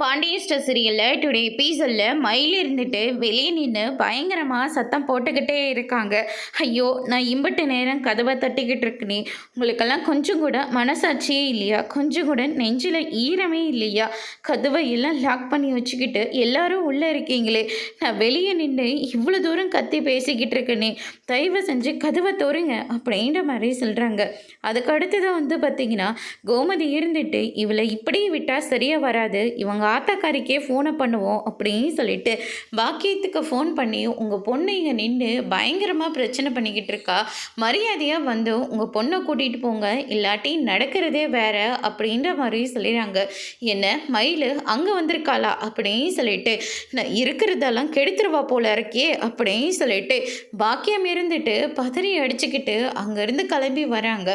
Pandian store சீரியலில் today எபிசோடில் மயில் இருந்துட்டு வெளியே நின்று பயங்கரமாக சத்தம் போட்டுக்கிட்டே இருக்காங்க. ஐயோ, நான் இம்பட்டு நேரம் கதவை தட்டிக்கிட்டு இருக்கனே, உங்களுக்கெல்லாம் கொஞ்சம் கூட மனசாட்சியே இல்லையா? கொஞ்சம் கூட நெஞ்சில் ஈரமே இல்லையா? கதவை எல்லாம் லாக் பண்ணி வச்சுக்கிட்டு எல்லாரும் உள்ளே இருக்கீங்களே, நான் வெளியே நின்று இவ்வளோ தூரம் கத்தி பேசிக்கிட்டு இருக்கனே, தயவு செஞ்சு கதவை தோறுங்க அப்படின்ற மாதிரி சொல்கிறாங்க. அதுக்கு அடுத்ததான் பார்த்தீங்கன்னா, கோமதி இருந்துட்டு இவளை இப்படியே விட்டால் சரியாக வராது, இவங்க ஆத்தாக்காரிக்கே ஃபோனை பண்ணுவோம் அப்படின்னு சொல்லிட்டு பாக்கியத்துக்கு ஃபோன் பண்ணி உங்கள் பொண்ணு இங்கே நின்று பயங்கரமாக பிரச்சனை பண்ணிக்கிட்டு இருக்கா, மரியாதையாக வந்து உங்கள் பொண்ணை கூட்டிகிட்டு போங்க, இல்லாட்டி நடக்கிறதே வேற அப்படின்ற மாதிரி சொல்லிடுறாங்க. என்ன மயில் அங்கே வந்திருக்காளா அப்படின்னு சொல்லிட்டு, நான் இருக்கிறதெல்லாம் கெடுத்துருவா போல இருக்கே அப்படின்னு சொல்லிட்டு பாக்கியம் இருந்துட்டு பதறி அடிச்சுக்கிட்டு அங்கேருந்து கிளம்பி வராங்க.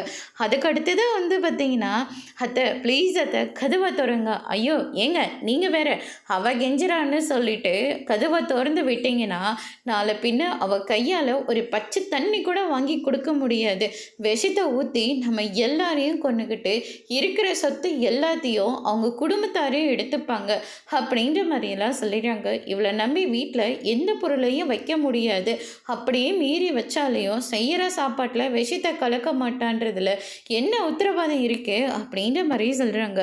அதுக்கடுத்து தான் பார்த்தீங்கன்னா, அத்தை ப்ளீஸ் அத்தை கதவை திறங்க, ஐயோ ஏங்க நீங்கள் வேற அவ கெஞ்சிரான்னு சொல்லிட்டு கதவை திறந்து விட்டீங்கன்னா நாளை பின்ன அவள் கையால் ஒரு பச்சை தண்ணி கூட வாங்கி கொடுக்க முடியாது, விஷத்தை ஊற்றி நம்ம எல்லாரையும் கொண்டுக்கிட்டு இருக்கிற சொத்து எல்லாத்தையும் அவங்க குடும்பத்தாரையும் எடுத்துப்பாங்க அப்படின்ற மாதிரியெல்லாம் சொல்லிடுறாங்க. இவளை நம்பி வீட்டில் எந்த பொருளையும் வைக்க முடியாது, அப்படியே மீறி வச்சாலையும் செய்கிற சாப்பாட்டில் விஷத்தை கலக்க மாட்டான்றதுல என்ன உத்தரவாதம் இருக்கு அப்படின்ற மாதிரி சொல்கிறாங்க.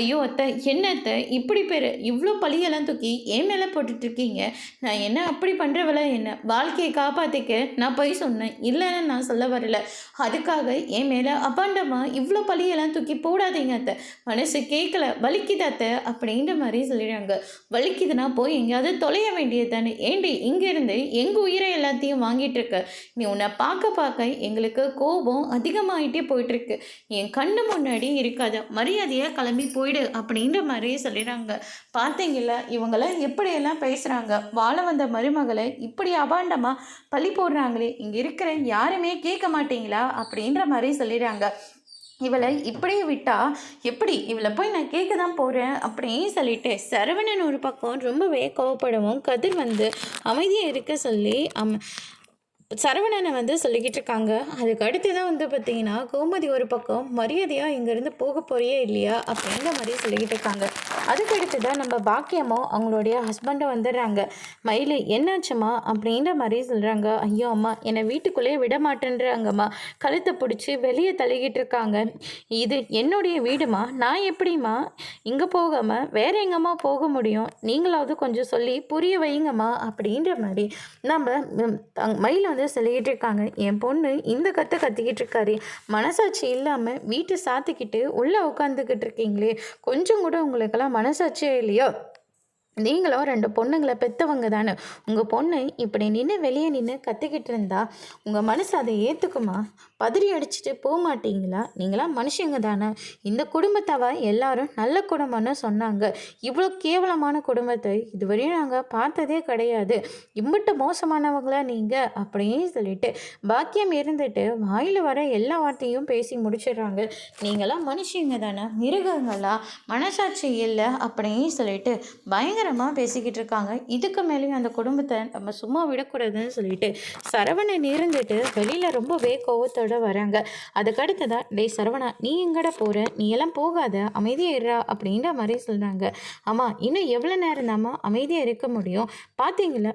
ஐயோ அத்தை, என்ன அத்தை இப்படி பேர் இவ்வளோ பழியெல்லாம் தூக்கி என் மேலே போட்டுட்ருக்கீங்க, நான் என்ன அப்படி பண்ணுறவள, என்ன வாழ்க்கையை காப்பாற்றிக்க நான் போய் சொன்னேன், இல்லைன்னு நான் சொல்ல வரல, அதுக்காக என் மேலே அபாண்டமாக இவ்வளோ பழியெல்லாம் தூக்கி போடாதீங்க அத்தை, மனசு கேட்கல, வலிக்குது அத்தை அப்படின்ற மாதிரி சொல்லிடுறாங்க. வலிக்குதுன்னா போய் எங்கேயாவது தொலைய வேண்டியது தானே, ஏண்டி இங்கேருந்து எங்கள் உயிரை எல்லாத்தையும் வாங்கிட்டு இருக்க, நீ உன்னை பார்க்க பார்க்க எங்களுக்கு கோபம் அதிகமாகிட்டே போயிட்டுருக்கு, என் கண்ணு முன்னாடி இருக்காத, மரியாதையாக கிளம்பி போயிடு அப்படின்ற மாதிரியே சொல்லிடுறாங்க. பார்த்தீங்கள இவங்களாம் எப்படியெல்லாம் பேசுகிறாங்க, வாழ வந்த மருமகளை இப்படி அபாண்டமாக பழி போடுறாங்களே, இங்கே இருக்கிற யாருமே கேட்க மாட்டீங்களா அப்படின்ற மாதிரி சொல்லிடுறாங்க. இவளை இப்படியே விட்டா எப்படி, இவளை போய் நான் கேட்க தான் போகிறேன் அப்படின்னு சொல்லிட்டு சரவணன் ஒரு பக்கம் ரொம்பவே கோவப்படவும் கதிர் அமைதியாக இருக்க சொல்லி சரவணனை சொல்லிக்கிட்டு இருக்காங்க. அதுக்கு அடுத்து தான் பார்த்தீங்கன்னா கோமதி ஒரு பக்கம் மரியாதையாக இங்கேருந்து போக போறியே இல்லையா அப்படின்ற மாதிரி சொல்லிக்கிட்டு இருக்காங்க. அதுக்கு அடுத்து தான் நம்ம பாக்கியமோ அவங்களுடைய ஹஸ்பண்டை வந்துடுறாங்க. மயில் என்னாச்சுமா அப்படின்ற மாதிரி சொல்கிறாங்க. ஐயோ அம்மா, என்னை வீட்டுக்குள்ளேயே விட மாட்டேன்றாங்கம்மா, கழுத்தை பிடிச்சி வெளியே தள்ளிக்கிட்டு இருக்காங்க, இது என்னுடைய வீடுமா, நான் எப்படிம்மா இங்கே போகாமல் வேற எங்கம்மா போக முடியும், நீங்களாவது கொஞ்சம் சொல்லி புரிய வைங்கம்மா அப்படின்ற மாதிரி நம்ம மயில் சொல்லிக்கிட்டு இருக்காங்க. என் பொண்ணு இந்த கத்திக்கிட்டு இருக்காரு, மனசாட்சி இல்லாமல் வீட்டை சாத்திக்கிட்டு உள்ளே உட்காந்துக்கிட்டு இருக்கீங்களே, கொஞ்சம் கூட உங்களுக்கெல்லாம் மனசாட்சியே இல்லையோ, நீங்களும் 2 பொண்ணுங்களை பெற்றவங்க தானே, உங்கள் பொண்ணு இப்படி நின்று வெளியே நின்று கத்திக்கிட்டு இருந்தா உங்கள் மனசு அதை ஏற்றுக்குமா, பதறி அடிச்சுட்டு போக மாட்டீங்களா, நீங்களாம் மனுஷங்க தானே, இந்த குடும்பத்தவ எல்லாரும் நல்ல குடும்பம்னு சொன்னாங்க, இவ்வளோ கேவலமான குடும்பத்தை இதுவரையும் நாங்கள் பார்த்ததே கிடையாது, இம்பிட்டு மோசமானவங்களா நீங்கள் அப்படின்னு சொல்லிட்டு பாக்கியம் இருந்துட்டு வாயில் வர எல்லா வார்த்தையும் பேசி முடிச்சிடுறாங்க. நீங்களாம் மனுஷங்க தானே, மிருகங்களா, மனசாட்சி இல்லை அப்படின்னு சொல்லிட்டு பயங்கரமாக பேசிக்கிட்டு இருக்காங்க. இதுக்கு மேலேயும் அந்த குடும்பத்தை நம்ம சும்மா விடக்கூடாதுன்னு சொல்லிட்டு சரவணன் இருந்துட்டு வெளியில் ரொம்பவே கோவத்தோட வராங்க. அதுக்கடுத்ததான், டேய் சரவணா, நீ எங்கட போகிற, நீ எல்லாம் போகாத, அமைதியாக இருறா அப்படின்ற மாதிரி சொல்கிறாங்க. ஆமாம், இன்னும் எவ்வளோ நேரம் தாம்மா அமைதியாக இருக்க முடியும், பார்த்தீங்களா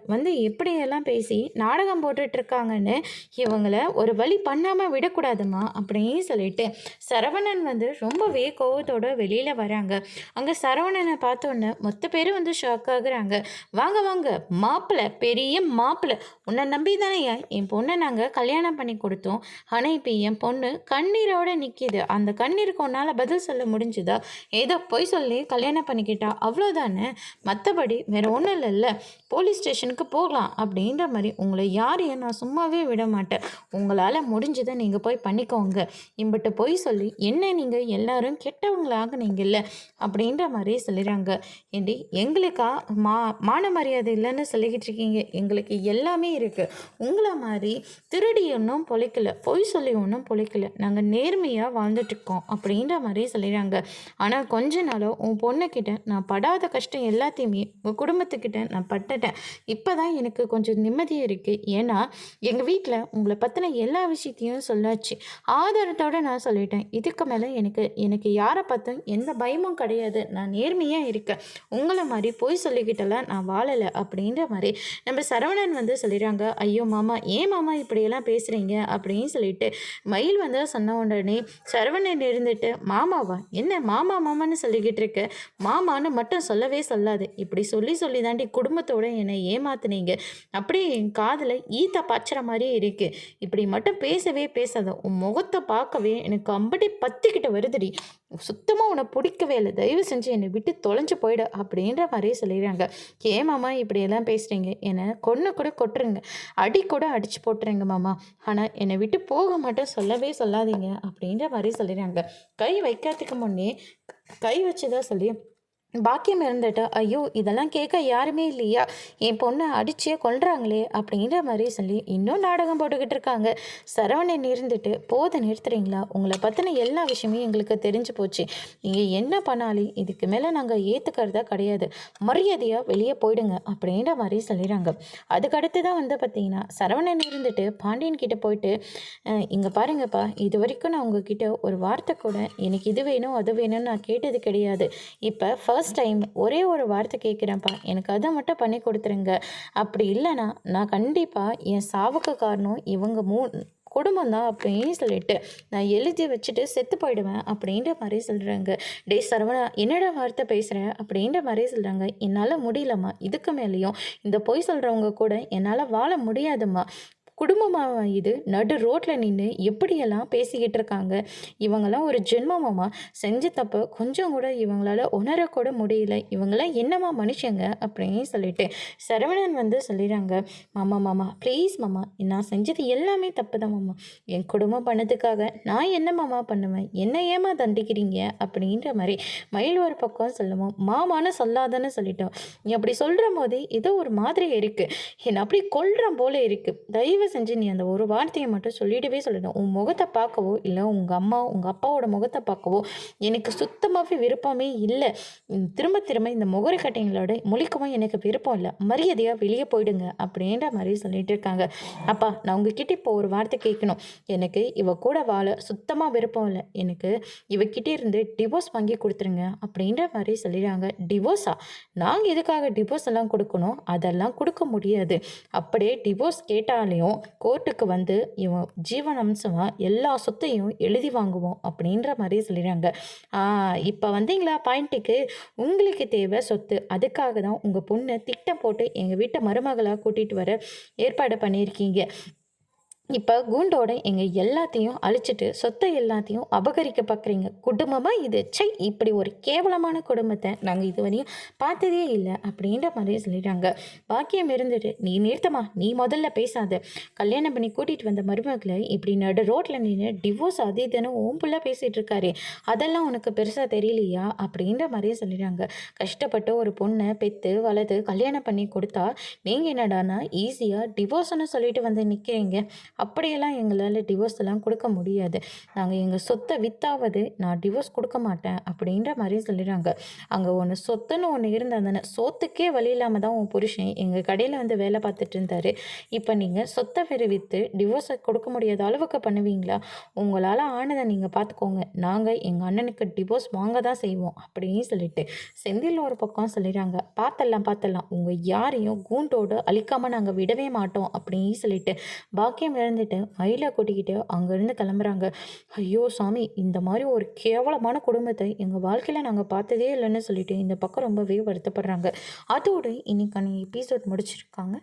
எப்படியெல்லாம் பேசி நாடகம் போட்டுட்ருக்காங்கன்னு, இவங்களை ஒரு வழி பண்ணாமல் விடக்கூடாதுமா அப்படின்னு சொல்லிட்டு சரவணன் ரொம்பவே கோவத்தோட வெளியில் வராங்க. அங்கே சரவணனை பார்த்தோன்னே மொத்த பேர் ஷாக் ஆகுறாங்க. வாங்க வாங்க மாப்பிள்ளை, பெரிய மாப்பிள்ளை, உன்னை நம்பி தானேயா என் பொண்ணை நாங்கள் கல்யாணம் பண்ணி கொடுத்தோம், ஆனால் இப்போ என் பொண்ணு கண்ணீரோட நிற்கிது, அந்த கண்ணீருக்கு உன்னால் பதில் சொல்ல முடிஞ்சுதா, ஏதோ போய் சொல்லி கல்யாணம் பண்ணிக்கிட்டா அவ்வளோதானே, மற்றபடி வேறு ஒன்றும் இல்லைல்ல, போலீஸ் ஸ்டேஷனுக்கு போகலாம் அப்படின்ற மாதிரி உங்களை யாரையும் நான் சும்மாவே விட மாட்டேன், உங்களால் முடிஞ்சதை நீங்கள் போய் பண்ணிக்கோங்க, இம்பிட்டு போய் சொல்லி என்ன நீங்கள் எல்லாரும் கெட்டவங்களாக நீங்கள் இல்லை அப்படின்ற மாதிரி சொல்லிடுறாங்க. ஏண்டி எங்களுக்கு எங்களுக்கா மான மரியாதை இல்லைன்னு சொல்லிக்கிட்டு இருக்கீங்க? எங்களுக்கு எல்லாமே இருக்குது. உங்கள மாதிரி திருடி ஒன்றும் பொழைக்கல, பொய் சொல்லி ஒன்றும் பொழைக்கல. நாங்கள் நேர்மையாக வாழ்ந்துட்டுருக்கோம் அப்படின்ற மாதிரி சொல்லிடுறாங்க. ஆனால் கொஞ்ச நாளாக உன் பொண்ணுக்கிட்ட நான் படாத கஷ்டம் எல்லாத்தையுமே உங்கள் குடும்பத்துக்கிட்ட நான் பட்டுட்டேன். இப்போ தான் எனக்கு கொஞ்சம் நிம்மதியாக இருக்குது. ஏன்னா எங்கள் வீட்டில் உங்களை பற்றின எல்லா விஷயத்தையும் சொல்லாச்சு. ஆதாரத்தோடு நான் சொல்லிட்டேன். இதுக்கு மேலே எனக்கு எனக்கு யாரை பார்த்தும் எந்த பயமும் கிடையாது. நான் நேர்மையாக இருக்கேன். உங்களை மாதிரி பொய் சொல்லிக்கிட்டலாம் நான் வாழலை அப்படின்ற மாதிரி நம்ம சரவணன் வந்து சொல்லிடுறாங்க. ஐயோ மாமா, ஏன் மாமா இப்படியெல்லாம் பேசுகிறீங்க அப்படின்னு சொல்லிட்டு மயில் வந்து சொன்ன உடனே சரவணன் இருந்துட்டு, மாமாவா என்ன மாமா மாமான்னு சொல்லிக்கிட்டு இருக்க, மாமான்னு மட்டும் சொல்லவே சொல்லாது. இப்படி சொல்லி சொல்லி தாண்டி குடும்பத்தோட என்னை ஏமாத்துனீங்க. அப்படியே என் காதில் ஈத்த பாய்ச்சுற மாதிரியே இருக்கு. இப்படி மட்டும் பேசவே பேசாத. உன் முகத்தை பார்க்கவே எனக்கு அம்படி பத்திக்கிட்ட வருதுடி. சுத்தமாக உன்னை பிடிக்கவே இல்லை. தயவு செஞ்சு என்னை விட்டு தொலைஞ்சு போயிடு அப்படின்ற மாதிரியே சொல்லிடுறாங்க. ஏன் மாமா இப்படியெல்லாம் பேசுகிறீங்க? என்னை கொன்று கூட கொட்டுருங்க, அடி கூட அடித்து போட்டுருங்க மாமா. ஆனால் என்னை விட்டு போக மாட்டேன் சொல்லவே சொல்லாதீங்க அப்படின்ற மாதிரி சொல்லிடுறாங்க. கை வைக்கிறதுக்கு முன்னே கை வச்சுதான் சொல்லி பாக்கியம் இருந்துட்டு, ஐயோ இதெல்லாம் கேட்க யாருமே இல்லையா, என் பொண்ணை அடிச்சே கொல்றாங்களே அப்படின்ற மாதிரி சொல்லி இன்னும் நாடகம் போட்டுக்கிட்டு இருக்காங்க. சரவணன் இருந்துட்டு, போதை நிறுத்துறீங்களா? உங்களை பற்றின எல்லா விஷயமே எங்களுக்கு தெரிஞ்சு போச்சு. நீங்கள் என்ன பண்ணாலும் இதுக்கு மேலே நாங்கள் ஏற்றுக்கிறதா கிடையாது. மரியாதையாக வெளியே போயிடுங்க அப்படின்ற மாதிரி சொல்லிடுறாங்க. அதுக்கடுத்து தான் வந்து பார்த்தீங்கன்னா சரவணன் இருந்துட்டு பாண்டியன் கிட்டே போயிட்டு, இங்கே பாருங்கப்பா, இது வரைக்கும் நான் உங்ககிட்ட ஒரு வார்த்தை கூட எனக்கு இது வேணும் அது வேணும்னு நான் கேட்டது கிடையாது. இப்போ ஃபர்ஸ்ட் டைம் ஒரே ஒரு வார்த்தை கேட்குறேன்ப்பா, எனக்கு அதை மட்டும் பண்ணி கொடுத்துருங்க. அப்படி இல்லைன்னா நான் கண்டிப்பாக என் சாவுக்கு காரணம் இவங்க குடும்பம் தான் அப்படின்னு சொல்லிட்டு நான் எழுதி வச்சுட்டு செத்து போயிடுவேன் அப்படின்ற மாதிரி சொல்கிறாங்க. டே சரவணா, என்னடா வார்த்தை பேசுகிறேன் அப்படின்ற மாதிரி சொல்கிறாங்க. என்னால் முடியலம்மா, இதுக்கு மேலேயும் இந்த பொய் சொல்கிறவங்க கூட என்னால் வாழ முடியாதும்மா. குடும்பமாக இது நடு ரோட்டில் நின்று எப்படியெல்லாம் பேசிக்கிட்டு இருக்காங்க. இவங்கெல்லாம் ஒரு ஜென்மமாம்மா, செஞ்ச தப்பு கொஞ்சம் கூட இவங்களால உணரக்கூட முடியல. இவங்களாம் என்னம்மா மனுஷங்க அப்படின்னு சொல்லிட்டு சரவணன் வந்து சொல்லிடுறாங்க. மாமா மாமா ப்ளீஸ் மாமா, நான் செஞ்சது எல்லாமே தப்பு தான் மாமா. என் குடும்பம் பண்ணதுக்காக நான் என்ன மாமா பண்ணுவேன், என்ன ஏமா தண்டிக்கிறீங்க அப்படின்ற மாதிரி மயில் ஒரு பக்கம் சொல்லுவோம். மாமான்னு சொல்லாதன்னு சொல்லிட்டோம். நீ அப்படி சொல்கிற போதே ஏதோ ஒரு மாதிரி இருக்குது, என்னை அப்படி கொல்ற போல இருக்குது. தயவு செஞ்சு நீ அந்த ஒரு வார்த்தையை மட்டும் சொல்லிடவே சொல்லணும். உன் முகத்தை பார்க்கவோ இல்லை உங்கள் அம்மா உங்கள் அப்பாவோட முகத்தை பார்க்கவோ எனக்கு சுத்தமாகவே விருப்பமே இல்லை. திரும்ப திரும்ப இந்த முகரை கட்டைங்களோட முழிக்கவும் எனக்கு விருப்பம் இல்லை. மரியாதையாக வெளியே போயிடுங்க அப்படின்ற மாதிரி சொல்லிட்டு இருக்காங்க. அப்பா, நான் உங்ககிட்ட இப்போ ஒரு வார்த்தை கேட்கணும். எனக்கு இவ கூட வாழ சுத்தமாக விருப்பம் இல்லை. எனக்கு இவகிட்டே இருந்து டிவோர்ஸ் வாங்கி கொடுத்துருங்க அப்படின்ற மாதிரி சொல்லிடுறாங்க. டிவோர்ஸா? நாங்கள் எதுக்காக டிவோர்ஸ் எல்லாம் கொடுக்கணும்? அதெல்லாம் கொடுக்க முடியாது. அப்படியே டிவோர்ஸ் கேட்டாலையும் கோர்ட்டுக்கு வந்து இவன் ஜீவனம்சமாக எல்லா சொத்தையும் எழுதி வாங்குவோம் அப்படின்ற மாதிரி சொல்லிடுறாங்க. இப்போ வந்தீங்களா பாயிண்ட்டுக்கு? உங்களுக்கு தேவை சொத்து. அதுக்காக தான் உங்கள் பொண்ணை திட்டம் போட்டு எங்கள் வீட்டை மருமகளாக கூட்டிகிட்டு வர ஏற்பாடு பண்ணியிருக்கீங்க. இப்போ கூண்டோட எங்கள் எல்லாத்தையும் அழிச்சிட்டு சொத்தை எல்லாத்தையும் அபகரிக்க பார்க்குறீங்க. குடும்பமாக இது? சை, இப்படி ஒரு கேவலமான குடும்பத்தை நாங்கள் இதுவரையும் பார்த்ததே இல்லை அப்படின்ற மாதிரி சொல்லிடுறாங்க. பாக்கியம் இருந்துட்டு, நீ நிறுத்தமா, நீ முதல்ல பேசாத. கல்யாணம் பண்ணி கூட்டிகிட்டு வந்த மருமகளை இப்படி நடு ரோட்டில் நின்று டிவோர்ஸ் அது இதுன்னு ஓம்புள்ள பேசிகிட்டு இருக்காரு. அதெல்லாம் உனக்கு பெருசாக தெரியலையா அப்படின்ற மாதிரியே சொல்லிடுறாங்க. கஷ்டப்பட்டு ஒரு பொண்ணை பெற்று வளர்த்து கல்யாணம் பண்ணி கொடுத்தா நீங்கள் என்னடானா ஈஸியாக டிவோர்ஸ்னு சொல்லிட்டு வந்து நிற்கிறீங்க. அப்படியெல்லாம் எங்களால் டிவோர்ஸ் எல்லாம் கொடுக்க முடியாது. நாங்கள் எங்கள் சொத்தை வித்தாவது நான் டிவோர்ஸ் கொடுக்க மாட்டேன் அப்படின்ற மாதிரி சொல்லிடுறாங்க. அங்கே ஒன்று சொத்துன்னு ஒன்று இருந்தால் தானே, சொத்துக்கே வழி இல்லாமல் தான் உன் புருஷன் எங்கள் கடையில் வந்து வேலை பார்த்துட்டு இருந்தார். இப்போ நீங்கள் சொத்தை வேறு விற்று டிவோர்ஸை கொடுக்க முடியாத அளவுக்கு பண்ணுவீங்களா? உங்களால் ஆனதை நீங்கள் பார்த்துக்கோங்க. நாங்கள் எங்கள் அண்ணனுக்கு டிவோர்ஸ் வாங்க தான் செய்வோம் அப்படின்னு சொல்லிட்டு செந்தில் ஒரு பக்கம் சொல்லிடுறாங்க. பார்த்தலாம் உங்கள் யாரையும் கூண்டோடு அழிக்காமல் நாங்கள் விடவே மாட்டோம் அப்படின்னு சொல்லிட்டு பாக்கியம் இழந்துட்டு மயிலை கூட்டிக்கிட்டு அங்கேருந்து கிளம்புறாங்க. ஐயோ சாமி, இந்த மாதிரி ஒரு கேவலமான குடும்பத்தை எங்கள் வாழ்க்கையில் நாங்கள் பார்த்ததே இல்லைன்னு சொல்லிட்டு இந்த பக்கம் ரொம்பவே வருத்தப்படுறாங்க. அதோடு இன்னைக்கான எபிசோட் முடிச்சிருக்காங்க.